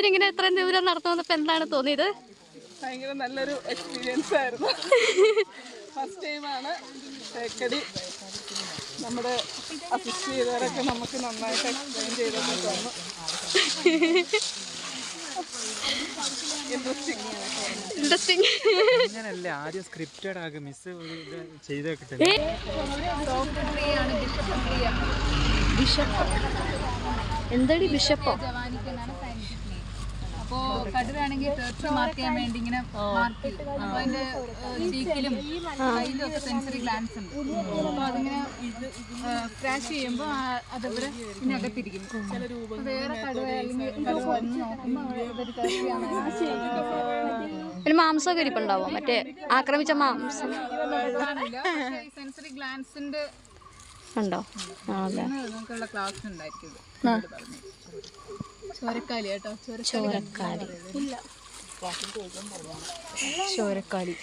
ഇതിനിങ്ങനെ എത്രയും ദൂരം നടത്തുന്നപ്പോൾ എന്താണ് തോന്നിയത്? ഭയങ്കര നല്ലൊരു എക്സ്പീരിയൻസ് ആയിരുന്നു. ഫസ്റ്റ് ടൈമാണ് തേക്കടി. നമ്മുടെ അസിസ്റ്റ് ചെയ്തവരൊക്കെ നമുക്ക് നന്നായിട്ട് എക്സ്പ്ലെയിൻ ചെയ്തൊക്കെ തന്നു. ഇൻട്രസ്റ്റിംഗ്. അങ്ങനല്ല, ആദ്യം സ്ക്രിപ്റ്റഡ് ആകും മിസ് ചെയ്തേക്കട്ടെ. ബിഷപ്പ് എന്താടി ബിഷപ്പോ? അപ്പോൾ കടുവാണെങ്കിൽ ടെറിട്ടറി മാർക്ക് ചെയ്യാൻ വേണ്ടി ഇങ്ങനെ മാർക്ക് ചെയ്യും. അപ്പോൾ അതിൻ്റെ ചീക്കിലും കയ്യിലും ഒക്കെ സെൻസറി ഗ്ലാൻസ് ഉണ്ട്. അപ്പോൾ അതിങ്ങനെ സ്ക്രാച്ച് ചെയ്യുമ്പോൾ അതവിടെ പിന്നെ അകത്തിരിക്കും. വേറെ കടുവ അല്ലെങ്കിൽ ഒരു മാംസമൊക്കെ ഇരിപ്പുണ്ടാവോ? മറ്റേ ആക്രമിച്ച മാംസം സെൻസറി ഗ്ലാൻസിന്റെ ഉണ്ടോ? നമുക്കുള്ള ക്ലാസ് ഉണ്ടായിരിക്കും. ചോരക്കാലി കേട്ടോ, ചോരക്കാലി. ചോരക്കാലി